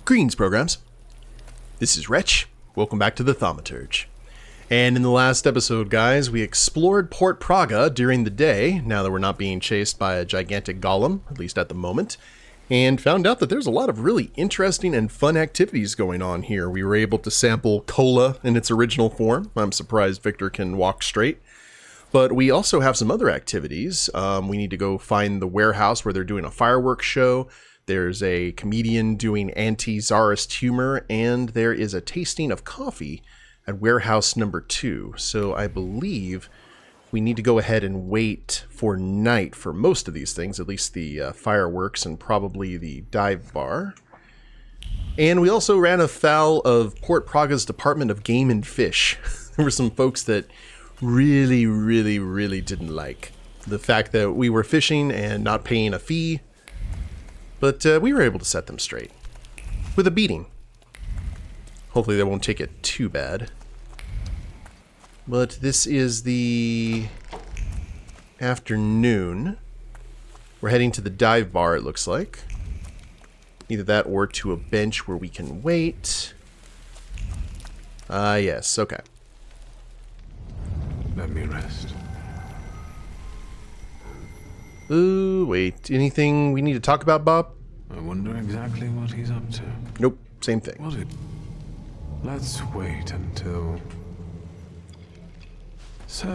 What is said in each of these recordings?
Greetings, programs. This is Wretch. Welcome back to the Thaumaturge. And in the last episode, guys, we explored Port Praga during the day, now that we're not being chased by a gigantic golem, at least at the moment, and found out that there's a lot of really interesting and fun activities going on here. We were able to sample cola in its original form. I'm surprised Wiktor can walk straight. But we also have some other activities. We need to go find the warehouse where they're doing a firework show. There's a comedian doing anti-czarist humor, and there is a tasting of coffee at warehouse number 2. So I believe we need to go ahead and wait for night for most of these things, at least the fireworks and probably the dive bar. And we also ran afoul of Port Praga's Department of Game and Fish. There were some folks that really didn't like the fact that we were fishing and not paying a fee. But we were able to set them straight. With a beating. Hopefully they won't take it too bad. But this is the afternoon. We're heading to the dive bar, it looks like. Either that or to a bench where we can wait. Yes, okay. Let me rest. Ooh, wait. Anything we need to talk about, Bob? I wonder exactly what he's up to. Nope, same thing. Let's wait until... So,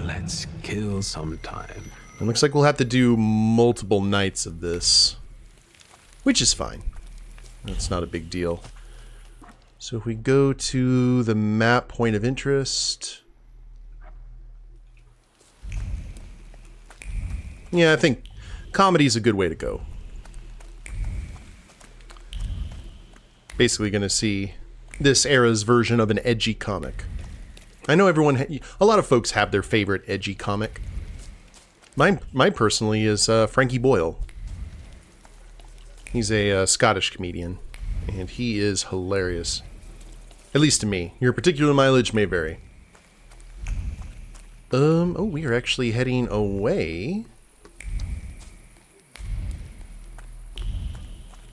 let's kill some time. It looks like we'll have to do multiple nights of this. Which is fine. That's not a big deal. So if we go to the map point of interest... Yeah, I think comedy's a good way to go. Basically going to see this era's version of an edgy comic. I know a lot of folks have their favorite edgy comic. Mine personally is Frankie Boyle. He's a Scottish comedian, and he is hilarious. At least to me. Your particular mileage may vary. Oh, we are actually heading away.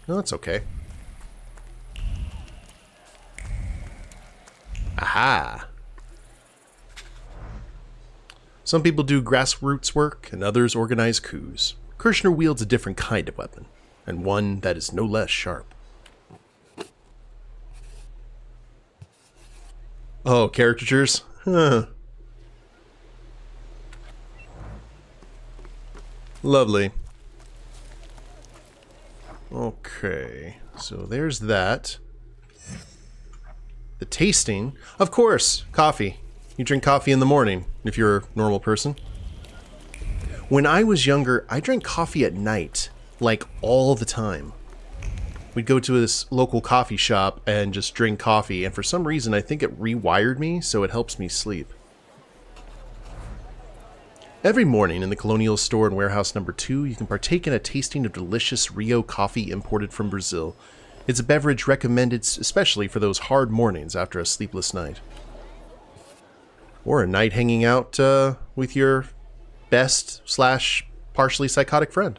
No, that's okay. Aha! Some people do grassroots work, and others organize coups. Kirshner wields a different kind of weapon, and one that is no less sharp. Oh, caricatures? Huh. Lovely. Okay, so there's that. The tasting. Of course, coffee. You drink coffee in the morning, if you're a normal person. When I was younger, I drank coffee at night, like all the time. We'd go to this local coffee shop and just drink coffee, and for some reason I think it rewired me, so it helps me sleep. Every morning in the Colonial Store in Warehouse Number 2, you can partake in a tasting of delicious Rio coffee imported from Brazil. It's a beverage recommended especially for those hard mornings after a sleepless night. Or a night hanging out with your best/partially psychotic friend.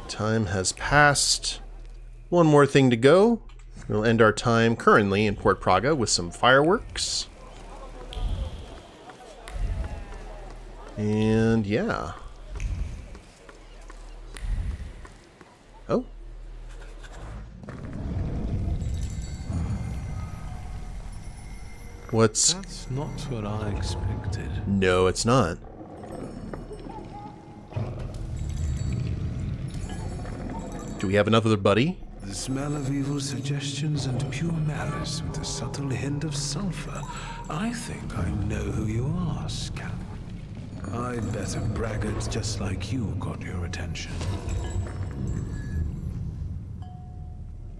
Time has passed. One more thing to go. We'll end our time currently in Port Praga with some fireworks. And yeah. Oh. That's not what I expected. No, it's not. Do we have another buddy? The smell of evil suggestions and pure malice with a subtle hint of sulfur. I think I know who you are, scamp. I bet a braggart just like you got your attention.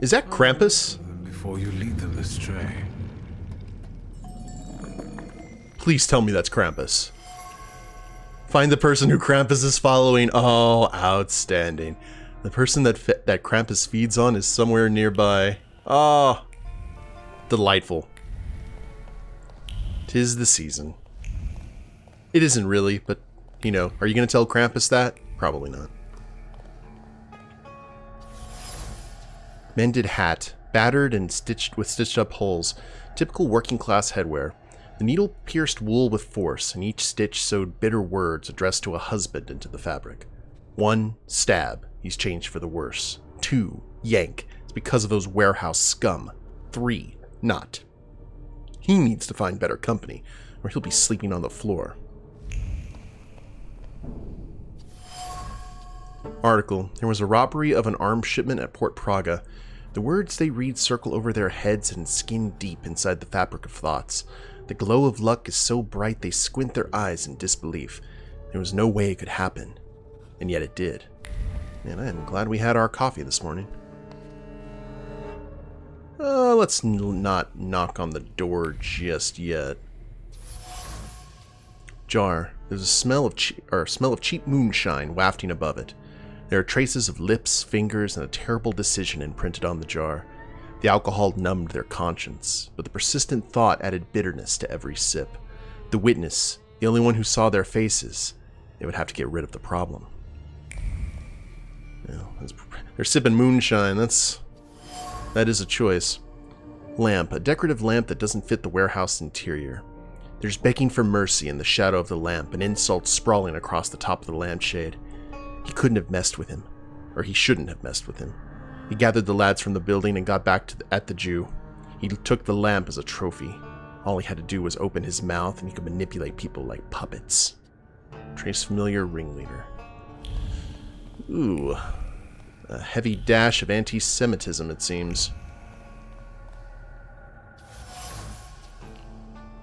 Is that Krampus? Before you lead them astray. Please tell me that's Krampus. Find the person who Krampus is following. Oh, outstanding. The person that Krampus feeds on is somewhere nearby. Oh, delightful. 'Tis the season. It isn't really, but, you know, are you going to tell Krampus that? Probably not. Mended hat, battered and stitched up holes, typical working class headwear. The needle pierced wool with force, and each stitch sewed bitter words addressed to a husband into the fabric. 1, stab, he's changed for the worse. 2, yank, it's because of those warehouse scum. 3, not. He needs to find better company, or he'll be sleeping on the floor. Article, there was a robbery of an arms shipment at Port Praga. The words they read circle over their heads and skin deep inside the fabric of thoughts. The glow of luck is so bright they squint their eyes in disbelief. There was no way it could happen, and yet it did. And I'm glad we had our coffee this morning. Let's not knock on the door just yet. Jar. There's a smell of cheap moonshine wafting above it. There are traces of lips, fingers, and a terrible decision imprinted on the jar. The alcohol numbed their conscience, but the persistent thought added bitterness to every sip. The witness, the only one who saw their faces, they would have to get rid of the problem. Well, they're sipping moonshine. That is a choice. Lamp, a decorative lamp that doesn't fit the warehouse interior. There's begging for mercy in the shadow of the lamp, and insults sprawling across the top of the lampshade. He couldn't have messed with him, or he shouldn't have messed with him. He gathered the lads from the building and got back at the Jew. He took the lamp as a trophy. All he had to do was open his mouth, and he could manipulate people like puppets. Trace familiar ringleader. Ooh, a heavy dash of anti-Semitism, it seems.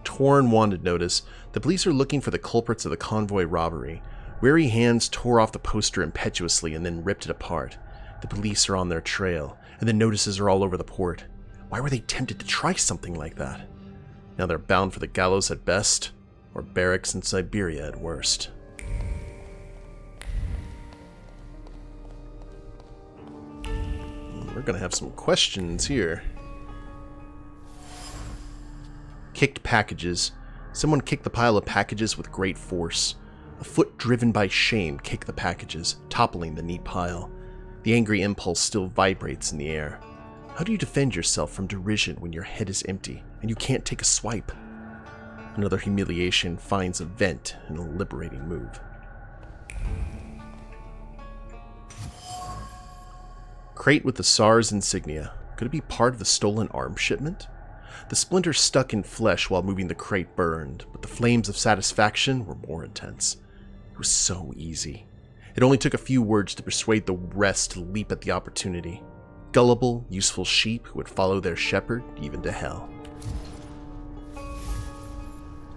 Torn wanted notice. The police are looking for the culprits of the convoy robbery. Weary hands tore off the poster impetuously and then ripped it apart. The police are on their trail, and the notices are all over the port. Why were they tempted to try something like that? Now they're bound for the gallows at best, or barracks in Siberia at worst. We're gonna have some questions here. Kicked packages. Someone kicked the pile of packages with great force. A foot driven by shame kicked the packages, toppling the neat pile. The angry impulse still vibrates in the air. How do you defend yourself from derision when your head is empty and you can't take a swipe? Another humiliation finds a vent in a liberating move. Crate with the SARS insignia. Could it be part of the stolen arms shipment? The splinter stuck in flesh while moving the crate burned, but the flames of satisfaction were more intense. It was so easy. It only took a few words to persuade the rest to leap at the opportunity. Gullible, useful sheep who would follow their shepherd even to hell.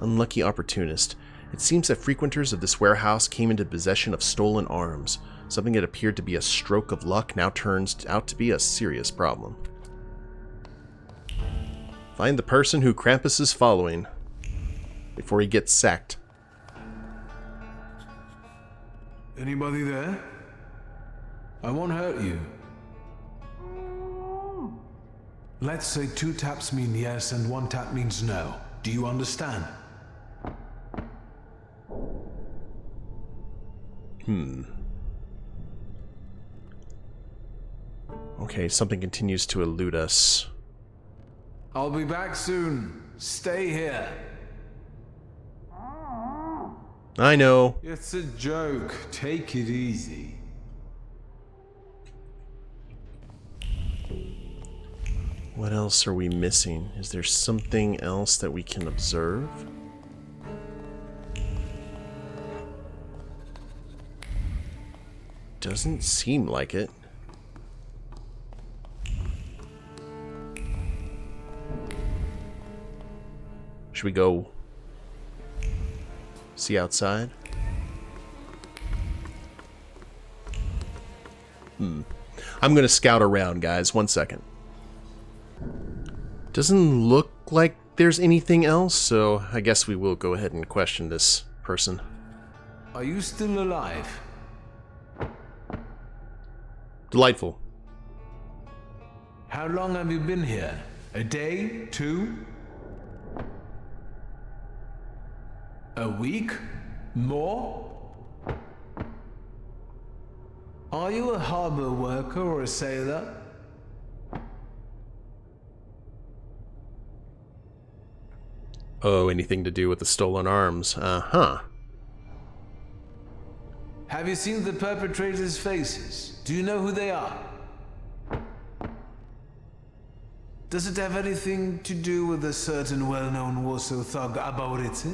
Unlucky opportunist. It seems that frequenters of this warehouse came into possession of stolen arms. Something that appeared to be a stroke of luck now turns out to be a serious problem. Find the person who Krampus is following before he gets sacked. Anybody there? I won't hurt you. Let's say 2 taps mean yes and 1 tap means no. Do you understand? Okay, something continues to elude us. I'll be back soon. Stay here. I know. It's a joke. Take it easy. What else are we missing? Is there something else that we can observe? Doesn't seem like it. Should we go see outside? I'm gonna scout around, guys. 1 second. Doesn't look like there's anything else, so I guess we will go ahead and question this person. Are you still alive? Delightful. How long have you been here? A day? 2? A week? More? Are you a harbor worker or a sailor? Oh, anything to do with the stolen arms. Uh-huh. Have you seen the perpetrators' faces? Do you know who they are? Does it have anything to do with a certain well-known Warsaw thug, Wretch?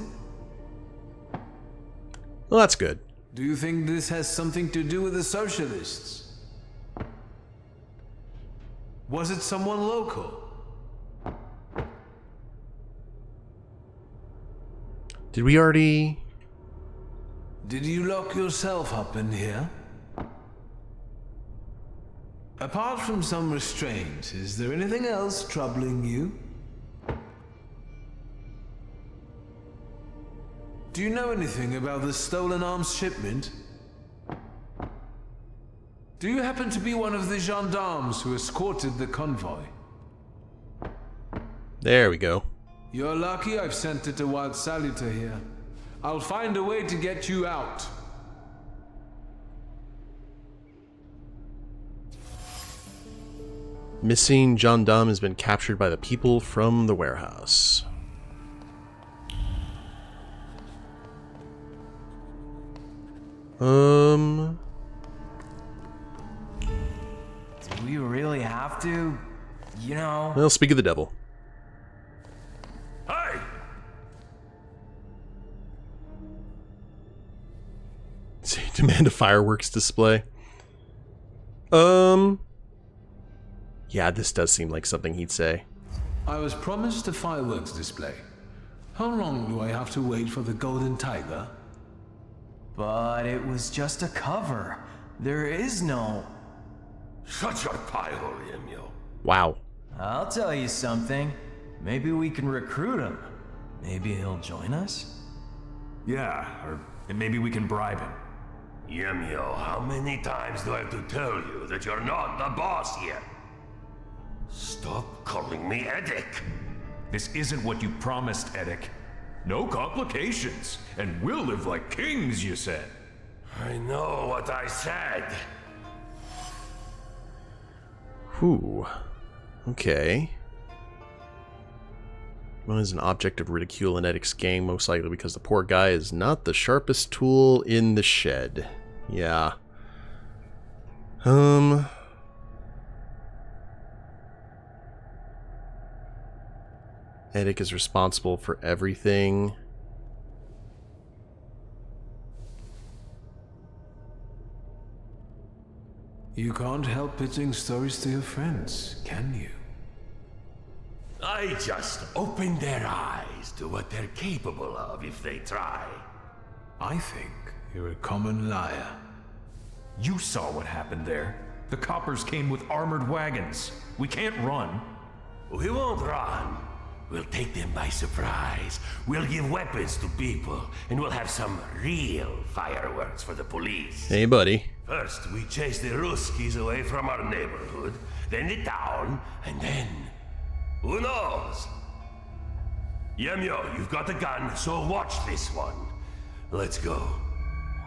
Well, that's good. Do you think this has something to do with the socialists? Was it someone local? Did we already... Did you lock yourself up in here? Apart from some restraint, is there anything else troubling you? Do you know anything about the stolen arms shipment? Do you happen to be one of the gendarmes who escorted the convoy? There we go. You're lucky I've sent it a wild salutor here. I'll find a way to get you out. Missing gendarme has been captured by the people from the warehouse. Do we really have to? You know... Well, speak of the devil. Hey! Demand a fireworks display. Yeah, this does seem like something he'd say. I was promised a fireworks display. How long do I have to wait for the Golden Tiger? But it was just a cover. There is no... Shut your pie hole, Emil. Wow. I'll tell you something. Maybe we can recruit him. Maybe he'll join us? Yeah, and maybe we can bribe him. Emil, how many times do I have to tell you that you're not the boss here? Stop calling me Edic. This isn't what you promised, Edic. No complications, and we'll live like kings, you said. I know what I said. Whew. Okay. One is an object of ridicule in Edic's gang, most likely because the poor guy is not the sharpest tool in the shed. Yeah. Edic is responsible for everything. You can't help pitching stories to your friends, can you? I just open their eyes to what they're capable of if they try. I think you're a common liar. You saw what happened there. The coppers came with armored wagons. We can't run. We won't run. We'll take them by surprise. We'll give weapons to people, and we'll have some real fireworks for the police. Hey, buddy. First, we chase the Ruskies away from our neighborhood, then the town, and then... who knows? Yemyo, you've got a gun, so watch this one. Let's go.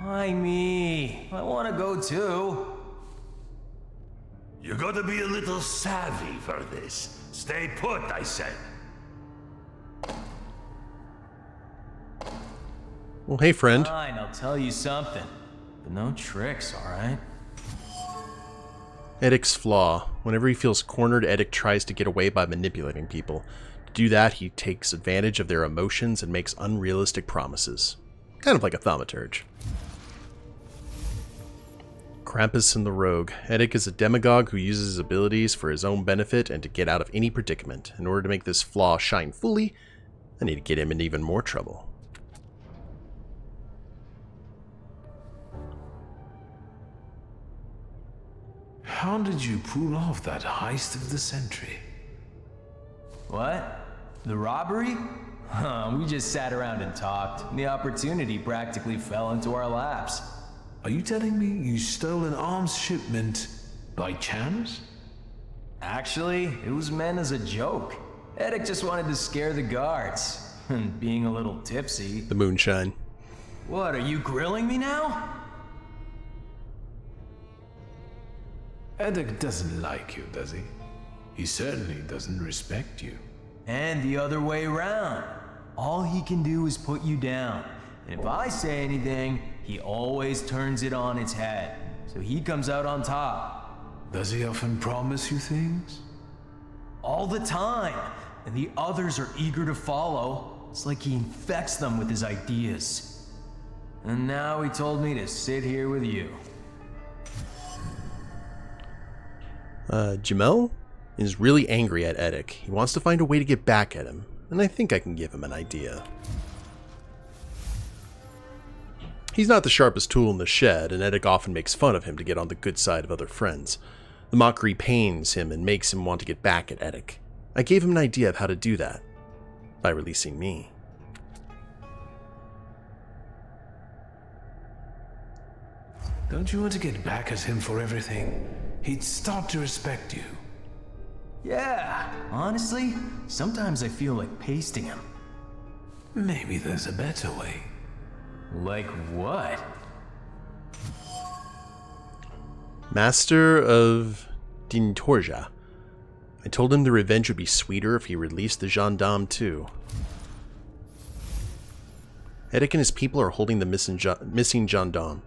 Why me? I want to go too. You gotta be a little savvy for this. Stay put, I said. Well, hey, friend. Fine, I'll tell you something. But no tricks, alright? Edic's flaw. Whenever he feels cornered, Edic tries to get away by manipulating people. To do that, he takes advantage of their emotions and makes unrealistic promises. Kind of like a thaumaturge. Krampus and the Rogue. Edic is a demagogue who uses his abilities for his own benefit and to get out of any predicament. In order to make this flaw shine fully, I need to get him in even more trouble. How did you pull off that heist of the century? What? The robbery? We just sat around and talked. The opportunity practically fell into our laps. Are you telling me you stole an arms shipment by chance? Actually, it was meant as a joke. Edic just wanted to scare the guards. And being a little tipsy... The moonshine. What, are you grilling me now? Edic doesn't like you, does he? He certainly doesn't respect you. And the other way around. all he can do is put you down. And if I say anything, he always turns it on its head. So he comes out on top. Does he often promise you things? All the time. And the others are eager to follow. It's like he infects them with his ideas. And now he told me to sit here with you. Jamel is really angry at Eddic. He wants to find a way to get back at him, and I think I can give him an idea. He's not the sharpest tool in the shed, and Eddic often makes fun of him to get on the good side of other friends. The mockery pains him and makes him want to get back at Eddic. I gave him an idea of how to do that, by releasing me. Don't you want to get back at him for everything? He'd start to respect you. Yeah, honestly, sometimes I feel like pasting him. Maybe there's a better way. Like what? Master of Thaumaturge. I told him the revenge would be sweeter if he released the gendarme too. Eddic and his people are holding the missing gendarme.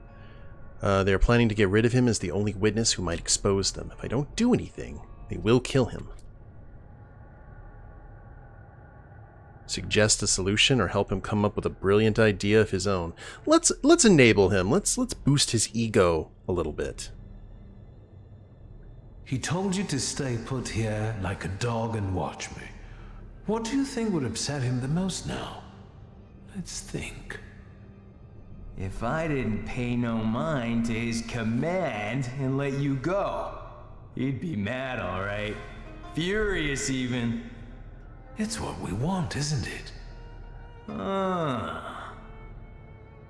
They are planning to get rid of him as the only witness who might expose them. If I don't do anything, they will kill him. Suggest a solution or help him come up with a brilliant idea of his own. Let's enable him. Let's boost his ego a little bit. He told you to stay put here like a dog and watch me. What do you think would upset him the most now? Let's think. If I didn't pay no mind to his command and let you go, he'd be mad, all right. Furious, even. It's what we want, isn't it?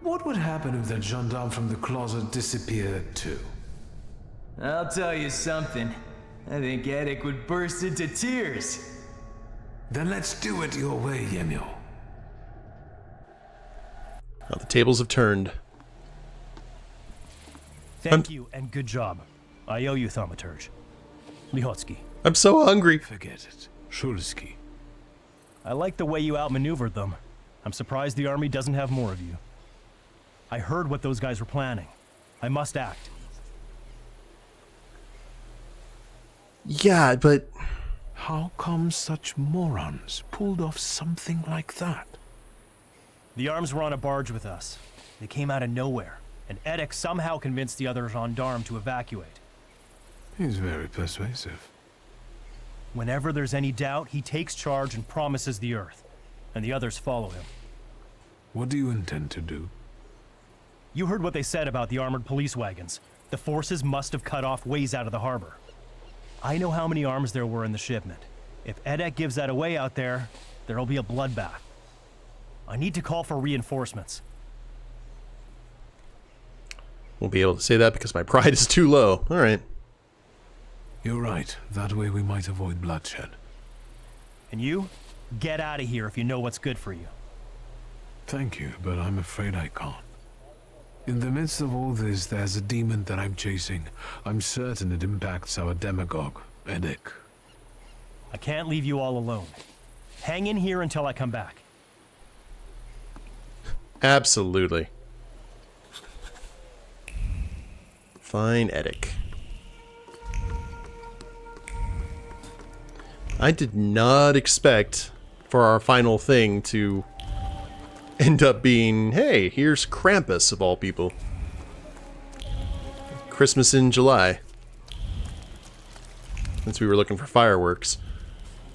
What would happen if that gendarme from the closet disappeared too? I'll tell you something. I think Eddic would burst into tears. Then let's do it your way, Yemio. Now the tables have turned. Thank you and good job. I owe you, Thaumaturge. Lihotsky. I'm so hungry. Forget it. Shulsky. I like the way you outmaneuvered them. I'm surprised the army doesn't have more of you. I heard what those guys were planning. I must act. Yeah, but How come such morons pulled off something like that? The arms were on a barge with us. They came out of nowhere, and Eddic somehow convinced the other gendarme to evacuate. He's very persuasive. Whenever there's any doubt, he takes charge and promises the earth, and the others follow him. What do you intend to do? You heard what they said about the armored police wagons. The forces must have cut off ways out of the harbor. I know how many arms there were in the shipment. If Eddic gives that away out there, there'll be a bloodbath. I need to call for reinforcements. won't be able to say that because my pride is too low. All right. You're right. That way we might avoid bloodshed. And you? Get out of here if you know what's good for you. Thank you, but I'm afraid I can't. In the midst of all this, there's a demon that I'm chasing. I'm certain it impacts our demagogue, Eddic. I can't leave you all alone. Hang in here until I come back. Absolutely. Fine, Eddic. I did not expect for our final thing to end up being, hey, here's Krampus of all people. Christmas in July. Since we were looking for fireworks.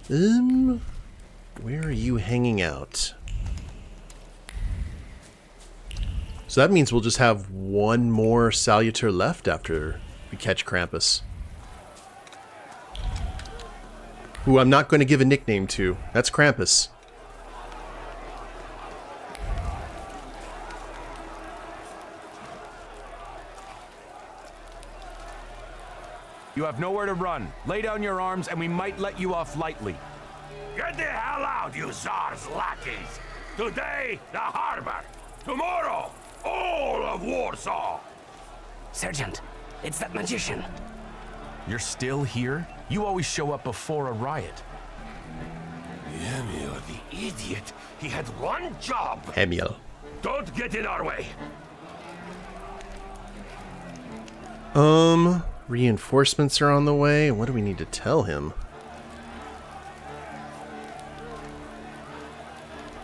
Where are you hanging out? So that means we'll just have one more salutor left after we catch Krampus. Who I'm not going to give a nickname to. That's Krampus. You have nowhere to run. Lay down your arms and we might let you off lightly. Get the hell out, you Tsar's lackeys! Today, the harbor! Tomorrow, all of Warsaw! Sergeant, it's that magician. You're still here? You always show up before a riot. Yeah, Hemil, the idiot. He had one job. Hemil. Don't get in our way. Reinforcements are on the way. What do we need to tell him?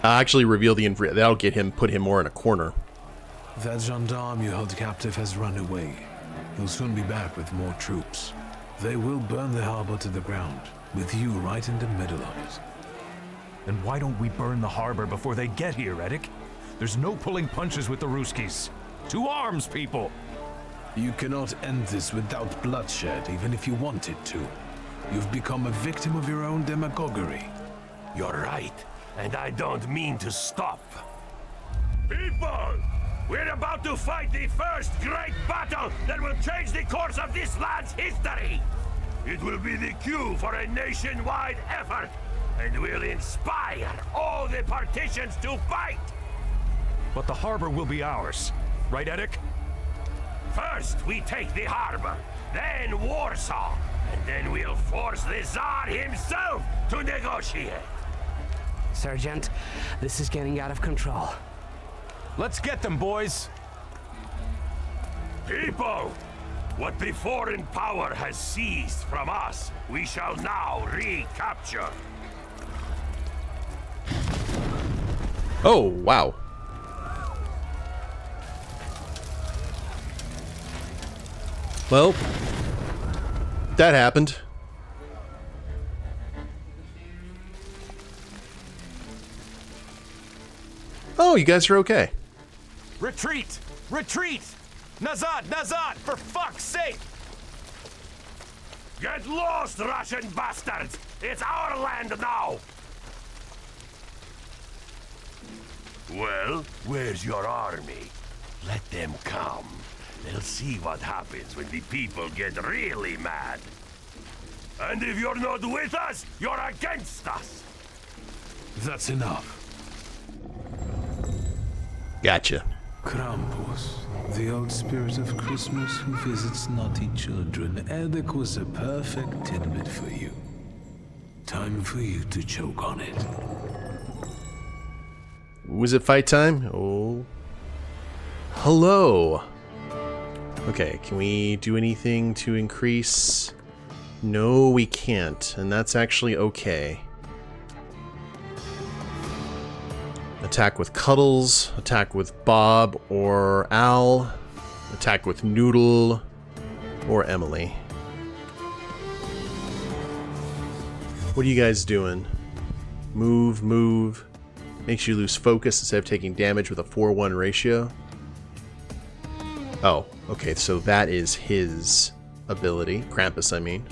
Actually reveal the that'll get him, put him more in a corner. That gendarme you held captive has run away. He'll soon be back with more troops. They will burn the harbor to the ground, with you right in the middle of it. Then why don't we burn the harbor before they get here, Eddic? There's no pulling punches with the Ruskies. To arms, people! You cannot end this without bloodshed, even if you wanted to. You've become a victim of your own demagoguery. You're right, and I don't mean to stop. People! We're about to fight the first great battle that will change the course of this land's history! It will be the cue for a nationwide effort, and will inspire all the partitions to fight! But the harbor will be ours, right, Eddic? First, we take the harbor, then Warsaw, and then we'll force the Tsar himself to negotiate. Sergeant, this is getting out of control. Let's get them, boys! People! What the foreign power has seized from us, we shall now recapture. Oh, wow. Well, that happened. Oh, you guys are okay. Retreat! Retreat! Nazad! Nazad! For fuck's sake! Get lost, Russian bastards! It's our land now! Well, where's your army? Let them come. They'll see what happens when the people get really mad. And if you're not with us, you're against us! That's enough. Gotcha. Krampus, the old spirit of Christmas who visits naughty children. Eddic was a perfect tidbit for you. Time for you to choke on it. Was it fight time? Oh. Hello. Okay, can we do anything to increase? No, we can't, and that's actually okay. Attack with Cuddles, attack with Bob or Al, attack with Noodle or Emily. What are you guys doing? Move, move. Makes you lose focus instead of taking damage with a 4-1 ratio. Oh, okay, so that is his ability. Krampus, I mean.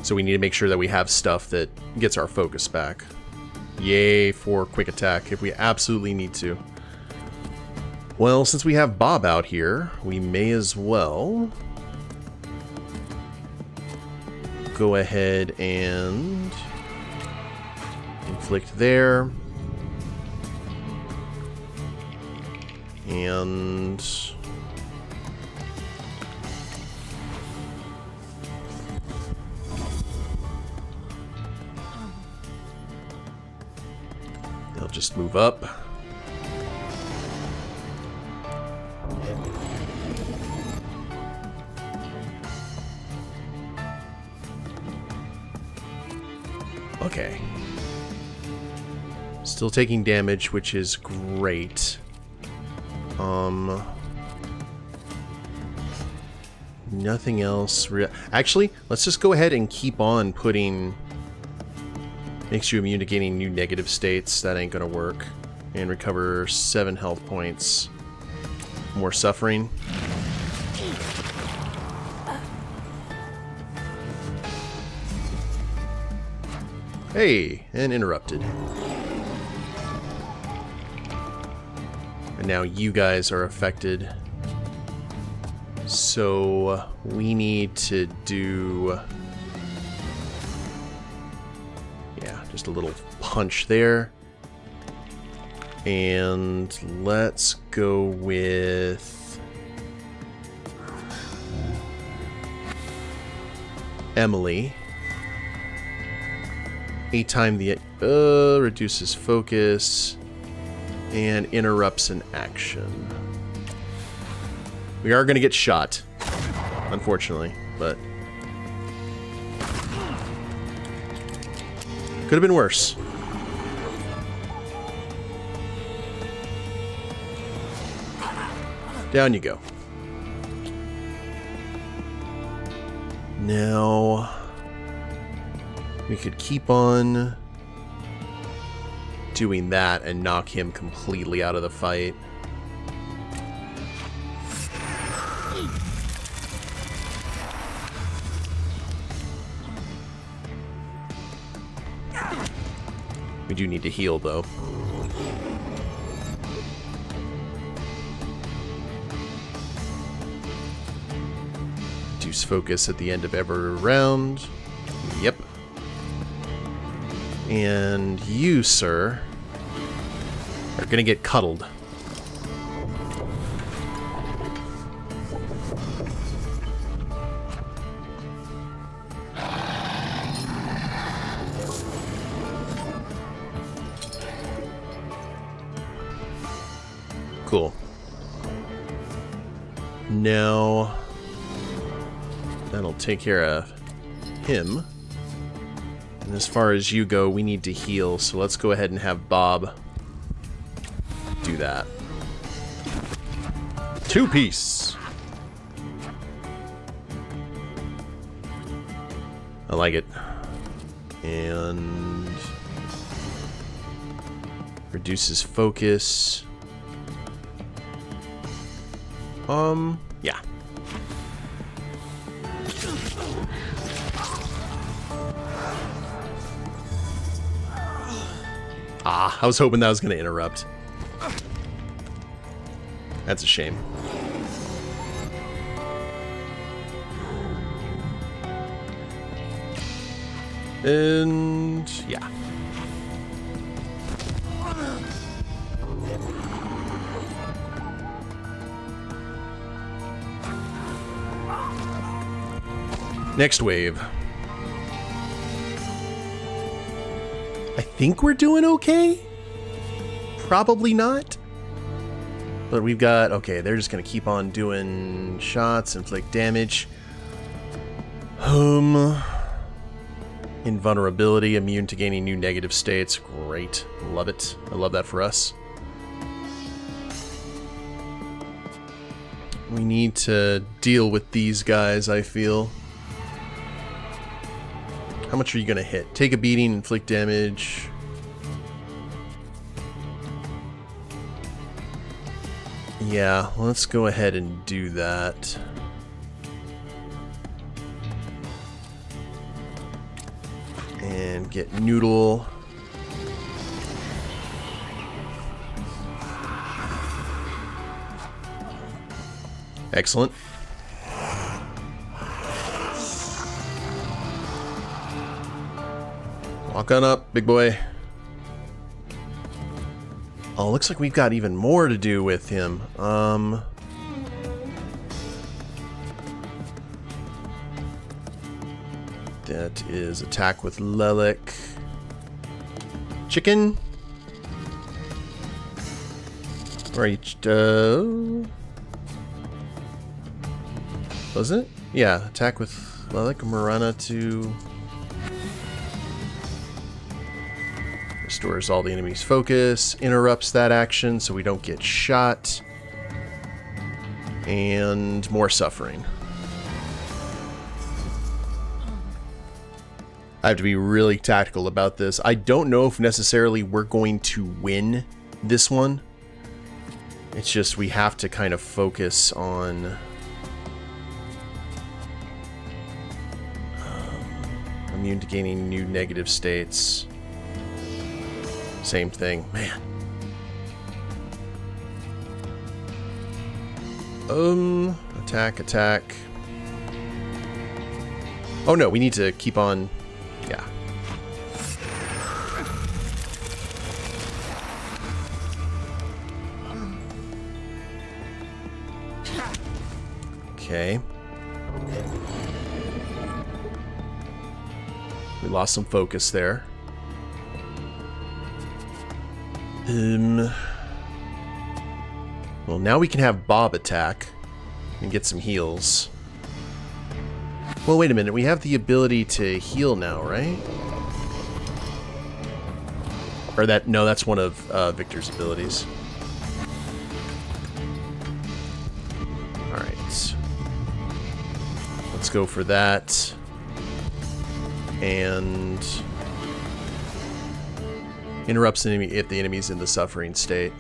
So we need to make sure that we have stuff that gets our focus back. Yay for quick attack if we absolutely need to. Well, since we have Bob out here, we may as well go ahead and inflict there. And they'll just move up. Okay. Still taking damage, which is great. Nothing else. Actually, let's just go ahead and keep on putting... Makes you immune to gaining new negative states. That ain't gonna work. And recover 7 health points. More suffering. Hey, and interrupted. And now you guys are affected. So we need to do... Yeah, just a little punch there. And let's go with... Emily. 8 times the reduces focus and interrupts an action. We are going to get shot, unfortunately, but could have been worse. Down you go. Now, we could keep on doing that and knock him completely out of the fight. We do need to heal, though. Reduce focus at the end of every round. Yep. And you, sir, are gonna get cuddled. Cool. Now, that'll take care of him. And as far as you go, we need to heal, so let's go ahead and have Bob do that. 2-piece. I like it. And reduces focus. Yeah. Ah, I was hoping that was going to interrupt. That's a shame. And yeah. Next wave. I think we're doing okay. Probably not. But we've got... Okay, they're just going to keep on doing shots, inflict damage. Invulnerability, immune to gaining new negative states. Great. Love it. I love that for us. We need to deal with these guys, I feel. How much are you going to hit? Take a beating, inflict damage. Yeah, let's go ahead and do that. And get Noodle. Excellent. Walk on up, big boy. Oh, looks like we've got even more to do with him. That is attack with Lelic. Chicken. Where are you? Wasn't it? Yeah, attack with Lelic Marana to... Restores all the enemy's focus, interrupts that action so we don't get shot, and more suffering. I have to be really tactical about this. I don't know if necessarily we're going to win this one. It's just we have to kind of focus on immune to gaining new negative states. Same thing, man. Attack. Oh no, we need to keep on. Yeah. Okay. We lost some focus there. Well, now we can have Bob attack and get some heals. Well, wait a minute. We have the ability to heal now, right? Or that... No, that's one of Victor's abilities. Alright. Let's go for that. And... interrupts the enemy if the enemy's in the suffering state.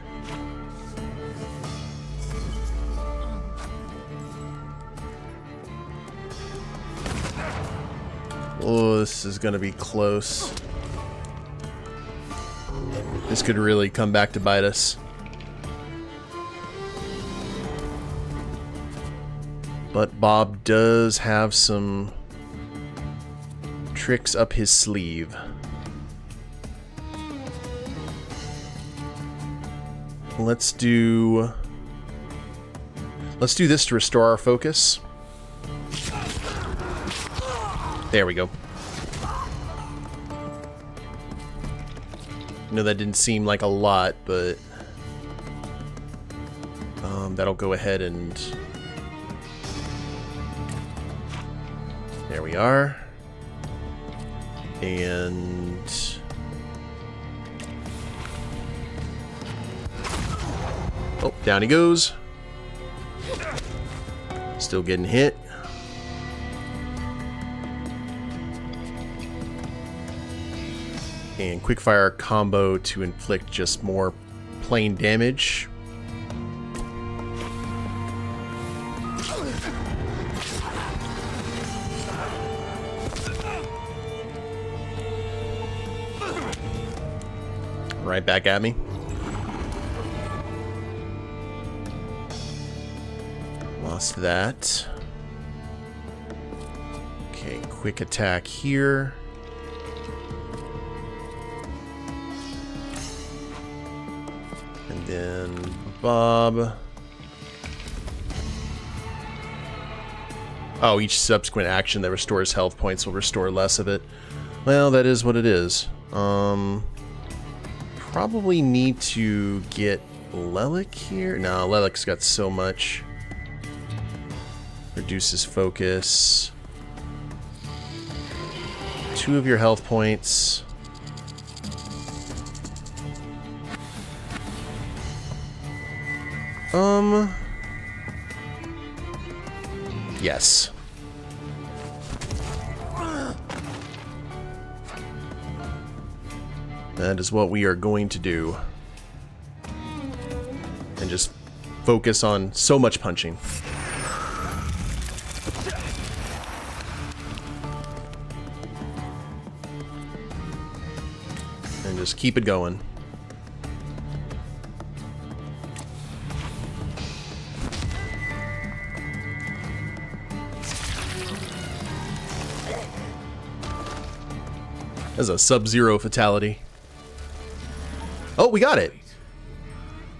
Oh, this is going to be close. This could really come back to bite us. But Bob does have some tricks up his sleeve. Let's do this to restore our focus. There we go. I know that didn't seem like a lot, but that'll go ahead and... There we are. And... Oh, down he goes. Still getting hit. And quickfire combo to inflict just more plain damage. Right back at me. Lost that. Okay, quick attack here. And then Bob. Oh, each subsequent action that restores health points will restore less of it. Well, that is what it is. Probably need to get Lelik here. No, Lelik's got so much. Reduces focus. 2 of your health points. Yes. That is what we are going to do. And just focus on so much punching. And just keep it going. That's a Sub-Zero fatality. Oh, we got it!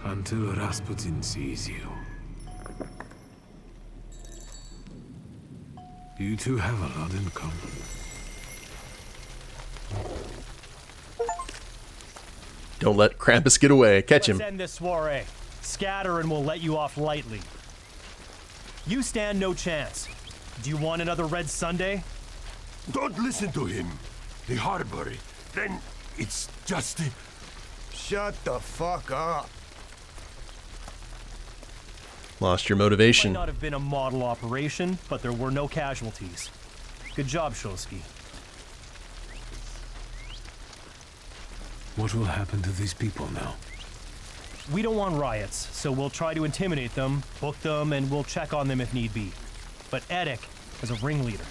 Until Rasputin sees you. You two have a lot in common. Don't let Krampus get away. Catch him. Let's end this soiree. Scatter and we'll let you off lightly. You stand no chance. Do you want another Red Sunday? Don't listen to him. The harbor. Then it's just... Shut the fuck up. Lost your Might motivation. not have been a model operation, but there were no casualties. Good job, Shulsky. What will happen to these people now? We don't want riots, so we'll try to intimidate them, book them, and we'll check on them if need be. But Edek is a ringleader.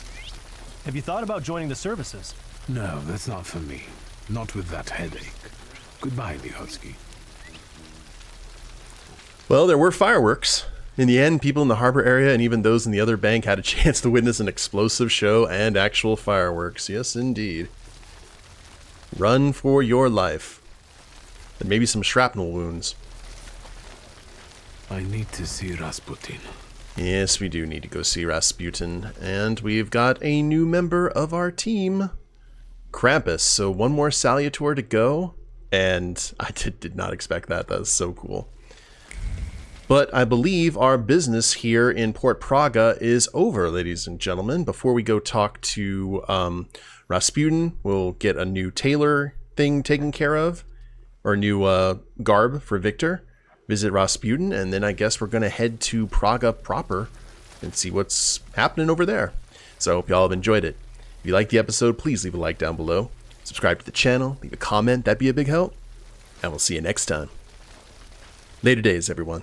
Have you thought about joining the services? No, that's not for me. Not with that headache. Goodbye, Lihotsky. Well, there were fireworks. In the end, people in the harbor area and even those in the other bank had a chance to witness an explosive show and actual fireworks. Yes, indeed. Run for your life. And maybe some shrapnel wounds. I need to see Rasputin. Yes, we do need to go see Rasputin. And we've got a new member of our team. Krampus. So one more salutor to go. And I did not expect that. That was so cool. But I believe our business here in Port Praga is over, ladies and gentlemen. Before we go talk to Rasputin, we'll get a new tailor thing taken care of, or a new garb for Wiktor, visit Rasputin, and then I guess we're going to head to Praga proper and see what's happening over there. So I hope y'all have enjoyed it. If you liked the episode, please leave a like down below. Subscribe to the channel, leave a comment, that'd be a big help. And we'll see you next time. Later days, everyone.